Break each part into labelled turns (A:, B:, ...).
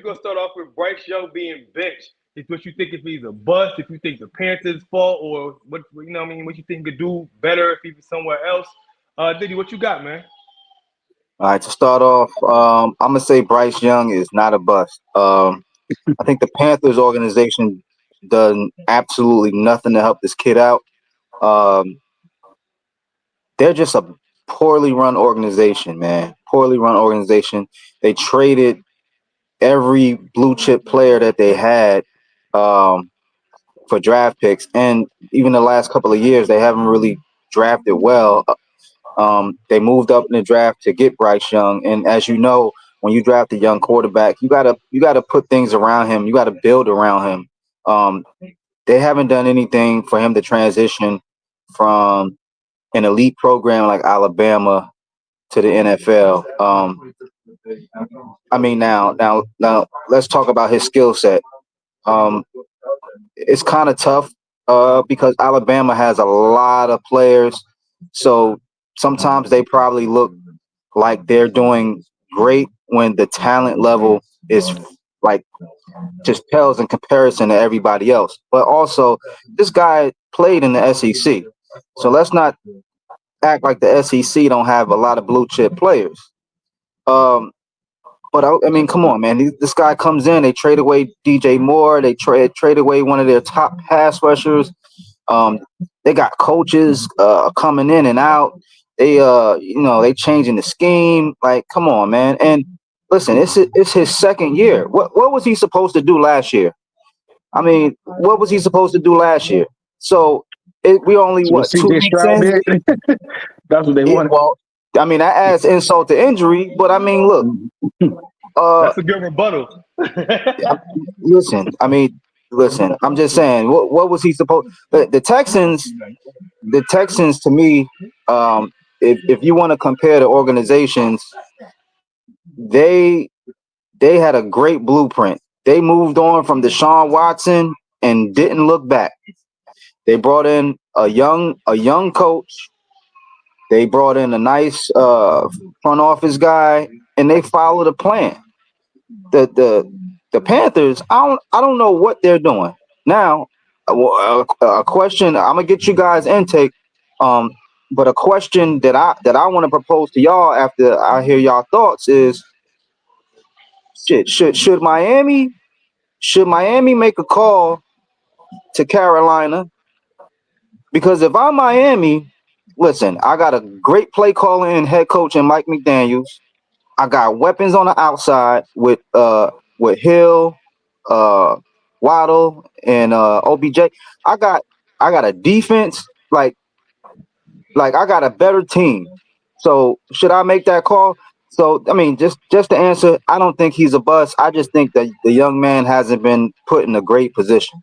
A: we're gonna start off with Bryce Young being benched. It's what you think if he's a bust, if you think the Panthers' fault, or what you know what I mean, what you think he could do better if he was somewhere else. Diddy, what you got, man?
B: All right, to start off, I'm gonna say Bryce Young is not a bust. I think the Panthers organization done absolutely nothing to help this kid out. Um, they're just a poorly run organization, man. Poorly run organization. They traded every blue chip player that they had um, for draft picks, and even the last couple of years, they haven't really drafted well. They moved up in the draft to get Bryce Young, and as you know, when you draft a young quarterback, you gotta put things around him. You gotta build around him. Um, they haven't done anything for him to transition from an elite program like Alabama to the NFL. Now, let's talk about his skill set. Um, it's kind of tough because Alabama has a lot of players, so sometimes they probably look like they're doing great when the talent level is like just pales in comparison to everybody else. But also, this guy played in the SEC, so let's not act like the SEC don't have a lot of blue chip players. Um, but I mean, come on, man. This guy comes in. They trade away DJ Moore. They trade away one of their top pass rushers. Um, they got coaches coming in and out. They changing the scheme. Like, come on, man. And listen, it's his second year. What was he supposed to do last year? I mean, what was he supposed to do last year? So we only
C: So
B: what, two
C: CJ
B: weeks
C: Stroud
B: in?
C: did. That's what they wanted.
B: Well, I mean, that adds insult to injury. But I mean, look, uh,
A: That's a good rebuttal.
B: listen. I mean, listen. I'm just saying. What was he supposed? The Texans. The Texans, to me, if you want to compare the organizations, they they had a great blueprint. They moved on from Deshaun Watson and didn't look back. They brought in a young coach. They brought in a nice front office guy, and they followed a plan. The Panthers, I don't know what they're doing now. A question. I'm gonna get you guys intake. Um, but a question that I want to propose to y'all after I hear y'all thoughts is, shit. Should Miami make a call to Carolina? Because if I'm Miami, listen, I got a great play calling and head coach in Mike McDaniels. I got weapons on the outside with Hill, uh, Waddle, and OBJ. I got I got a defense like I got a better team. So should I make that call? So I mean, just to answer, I don't think he's a bust. I just think that the young man hasn't been put in a great position.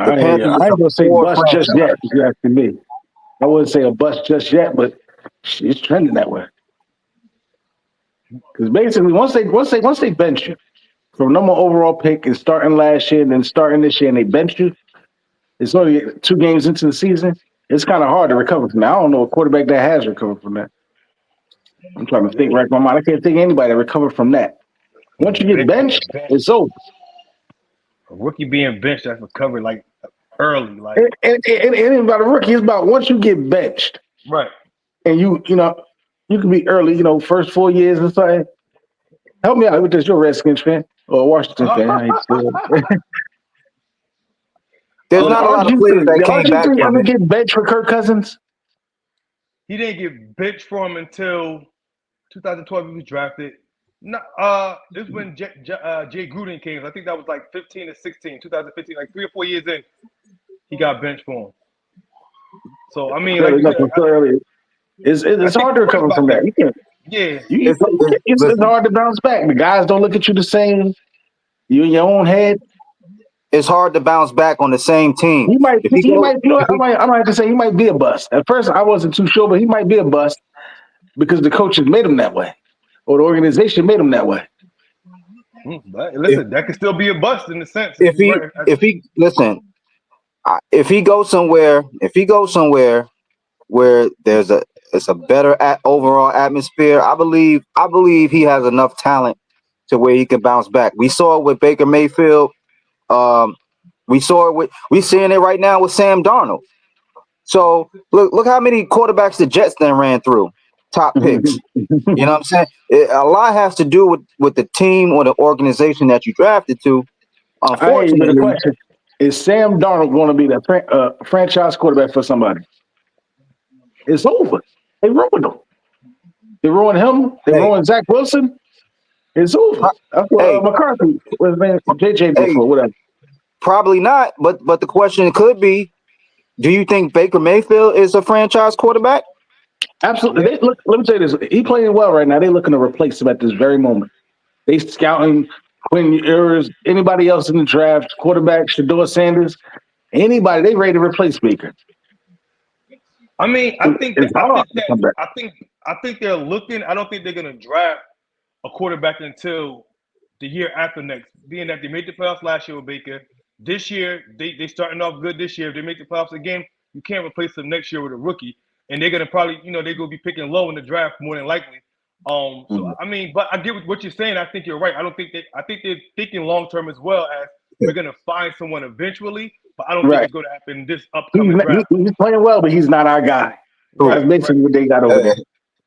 B: The Panthers
C: I
B: is a
C: ain't gonna say
B: poor
C: bust just yet.
B: franchise.
C: If you asking me, I wouldn't say a bust just yet, but it's trending that way. Because basically, once they bench you from number overall pick and starting last year and then starting this year and they bench you, it's only 2 games into the season. It's kind of hard to recover from that. I don't know a quarterback that has recovered from that. I'm trying to think right in my mind. I can't think of anybody that recovered from that. Once you get benched, it's over.
A: A rookie being benched that's recovered like early, like
C: It ain't about a rookie. It's about once you get benched
A: right.
C: and you can be early, first 4 years or something. Help me out with this. You're a Redskins fan or a Washington fan. I hate to say it.
B: There's
C: Did
B: not a lot of
C: RG3,
B: players that
C: did
B: came back
C: RG3
B: from
C: ever
B: it.
C: get benched for Kirk Cousins?
A: He didn't get benched for him until 2012. He was drafted. No, this is when Jay Gruden came. I think that was like 15 to 16, 2015, like 3 or 4 years in. He got benched for him. So I mean, like
C: Fairly
A: you
C: enough,
A: said,
C: fairly.
A: I
C: It's
A: think
C: hard to
A: you're right
C: recover
A: about
C: from that.
A: that.
C: You can't.
A: Yeah,
C: You,
B: It's,
C: you
B: it's
C: can't it's
B: listen.
C: hard to bounce back. The guys don't look at you the same. You in your own head.
B: It's hard to bounce back on the same team.
C: He might.
B: If he
C: He
B: goes,
C: might. You know,
B: if he
C: I might have to say he might be a bust. At first, I wasn't too sure, but he might be a bust because the coaches made him that way, or the organization made him that way.
A: but
B: if
A: listen, that could still be a bust in the sense.
B: if he
A: Right?
B: if he listen, if he goes somewhere where it's a better overall atmosphere, I believe he has enough talent to where he can bounce back. We saw it with Baker Mayfield. We seeing it right now with Sam Darnold. So look how many quarterbacks the Jets then ran through, top picks. You know what I'm saying? A lot has to do with the team or the organization that you drafted to.
C: I hear you, but the
B: Unfortunately,
C: question is: Sam Darnold going to be the franchise quarterback for somebody? It's over. They ruined him. They ruined him. They
B: hey,
C: ruined Zach Wilson. It's over. That's what
B: hey,
C: McCarthy was man JJ did
B: hey,
C: for whatever.
B: probably not. But the question could be: do you think Baker Mayfield is a franchise quarterback?
C: Absolutely.
A: Yeah.
C: They look. Let me tell you this. He playing well right now. They looking to replace him at this very moment. They scouting Quinn Ewers, anybody else in the draft, quarterback, Shador Sanders, anybody. They ready to replace Baker.
A: I mean,
C: It's hard to come back.
A: I think they're looking. I don't think they're gonna draft a quarterback until the year after next. Being that they made the playoffs last year with Baker, this year they starting off good. This year, if they make the playoffs again, you can't replace them next year with a rookie. And they're gonna probably, they're gonna be picking low in the draft more than likely. So I mean, but I get what you're saying. I think you're right. I think they're thinking long term as well as we're gonna find someone eventually. But I don't think
C: Right.
A: it's going to happen this upcoming draft.
C: He's playing well, but he's not our guy.
B: Right.
C: That's basically what they got over there.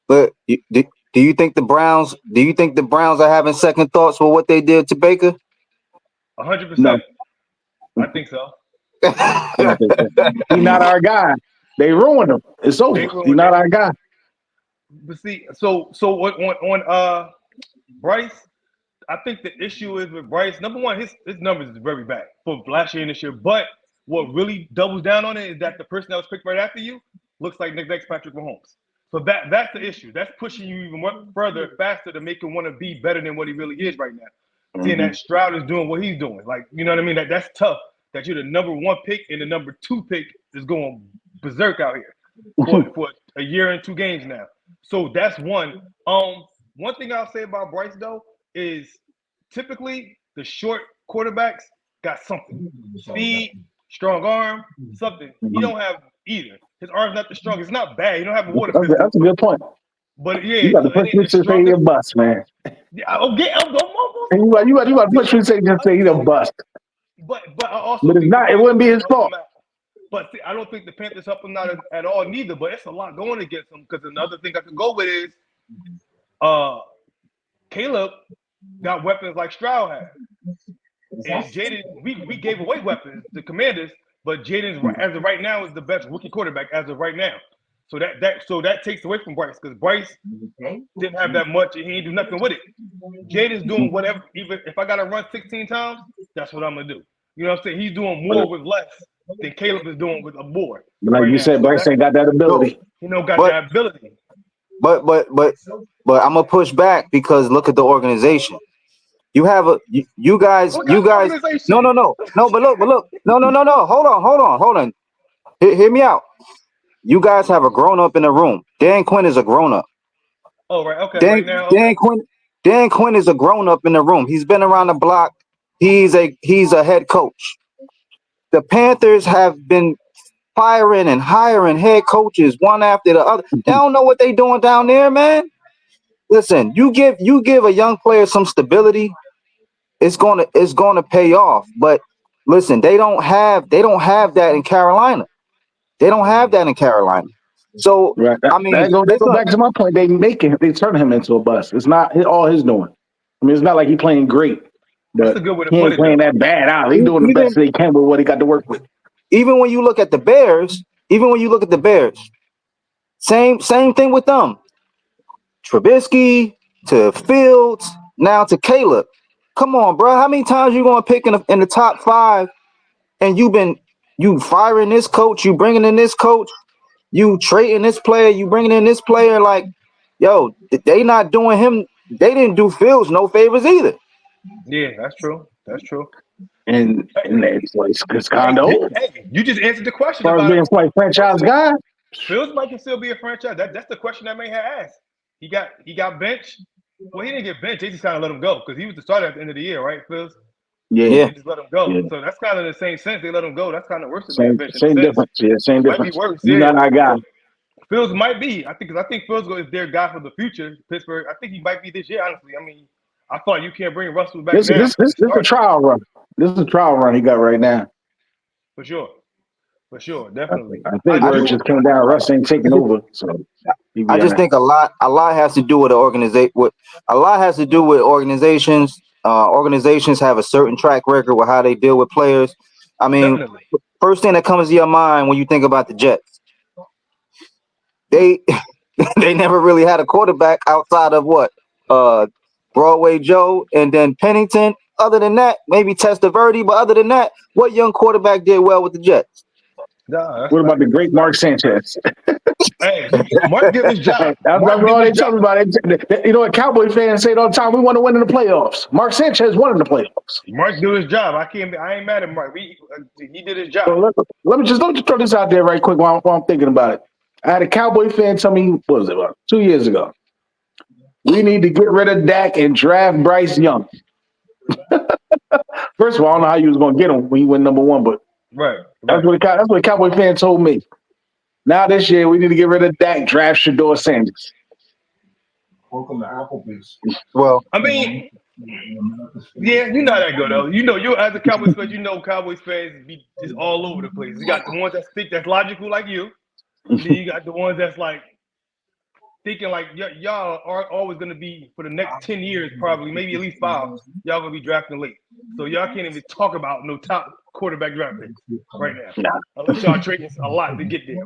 B: But do you think the Browns? Do you think the Browns are having second thoughts for what they did to Baker?
A: 100%.
C: No.
A: I think so.
C: He's not our guy. They ruined him. It's over. He's not our guy.
A: But see, so on Bryce, I think the issue is with Bryce. Number one, his numbers is very bad for last year and this year. But what really doubles down on it is that the person that was picked right after you looks like next Patrick Mahomes. So that's the issue. That's pushing you even more further, faster to make him want to be better than what he really is right now. Seeing that Stroud is doing what he's doing, like, you know what I mean? That's tough. That you're the number one pick and the number two pick is going berserk out here for a year and 2 games now. So that's one. One thing I'll say about Bryce though is typically the short quarterbacks got something. Speed, strong arm, something. He don't have either. His arm's not the strongest. It's not bad. He don't have a water pistol.
C: That's a good point.
A: But yeah,
C: you got to push me to say you're a bust, man.
A: I'm
C: you got to push me to say he's a bust.
A: But I also
C: it's not. It wouldn't be his fault.
A: But see, I don't think the Panthers help him out at all neither. But it's a lot going against him because another thing I could go with is Caleb got weapons like Stroud had. And Jaden, we gave away weapons to Commanders, but Jaden, as of right now, is the best rookie quarterback as of right now. So that takes away from Bryce because Bryce didn't have that much and he didn't do nothing with it. Jaden's doing whatever. Even if I got to run 16 times, that's what I'm gonna do. You know what I'm saying? He's doing more with less than Caleb is doing with a more.
C: Like you said, Bryce ain't got that ability.
A: That ability.
B: But I'm gonna push back because look at the organization. You have you guys. No. But look. No. Hold on. Hear me out. You guys have a grown up in the room. Dan Quinn is a grown up.
A: Oh right, okay.
B: Dan Quinn is a grown up in the room. He's been around the block. He's a head coach. The Panthers have been firing and hiring head coaches one after the other. They don't know what they're doing down there, man. Listen, you give a young player some stability, it's gonna pay off. But listen, they don't have that in Carolina. They don't have that in Carolina. So
C: right.
B: I mean,
C: they go back to my point. They turn him into a bust. It's not all his doing. I mean, it's not like he's playing great, but
A: that's a good way to
C: he
A: put
C: ain't playing that bad out. He's doing the best that he can with what he got to work with.
B: Even when you look at the Bears, same thing with them. Trubisky to Fields, now to Caleb. Come on, bro. How many times you gonna pick in the top 5, and you firing this coach, you bringing in this coach, you trading this player, you bringing in this player? Like, yo, they not doing him. They didn't do Fields no favors either.
A: Yeah, that's true.
C: And it's kind of old.
A: Hey, you just answered the question
C: about being like franchise guy.
A: Fields might still be a franchise. That's the question that may have asked. He got benched. Well, he didn't get benched. They just kind of let him go because he was the starter at the end of the year, right, Fields?
C: Yeah.
A: They just let him go. Yeah. So that's kind of the same sense. They let him go. That's kind of worse than being benched.
C: Same difference. Yeah, same difference.
A: Might be worse.
C: You're not our guy.
A: Fields might be. I think Fields is their guy for the future. Pittsburgh. I think he might be this year. Honestly, I mean, I thought you can't bring Russell back
C: This
A: now.
C: this this this is a trial run. This is a trial run he got right now.
A: For sure. For sure,
C: I
A: definitely.
C: think where it just came down, Russ ain't taking over. So he be
B: I just
C: all
B: think a lot has to do with the organization. A lot has to do with organizations. Organizations have a certain track record with how they deal with players. I mean,
A: Definitely.
B: first thing that comes to your mind when you think about the Jets, they they never really had a quarterback outside of what Broadway Joe and then Pennington. Other than that, maybe Testaverde, but other than that, what young quarterback did well with the Jets?
A: Nah, that's
C: What about
A: fact.
C: the great Mark Sanchez?
A: Hey, Mark did his job.
C: That's
A: Mark
C: all
A: did
C: they
A: his
C: tell
A: job.
C: me about it. You know what Cowboy fans say it all the time? We want to win in the playoffs. Mark Sanchez won in the playoffs.
A: Mark did his job. I ain't mad at Mark. He did his
C: So
A: job.
C: let me just throw this out there right quick while I'm thinking about it. I had a Cowboy fan tell me, what was it, about 2 years ago? We need to get rid of Dak and draft Bryce Young. First of all, I don't know how you was going to get him when he went number one, but
A: Right.
C: that's what the Cowboy fan told me. Now this year, we need to get rid of Dak, draft Shador Sanders.
D: Welcome to Applebee's.
B: Well,
A: I mean, yeah, you know that go though. You as a Cowboys fan, Cowboys fans be just all over the place. You got the ones that think that's logical like you, and then you got the ones that's like thinking like y'all are always gonna be for the next 10 years, probably, maybe at least 5, y'all gonna be drafting late. So y'all can't even talk about no top quarterback draft picks right now. Unless y'all trading a lot to get there.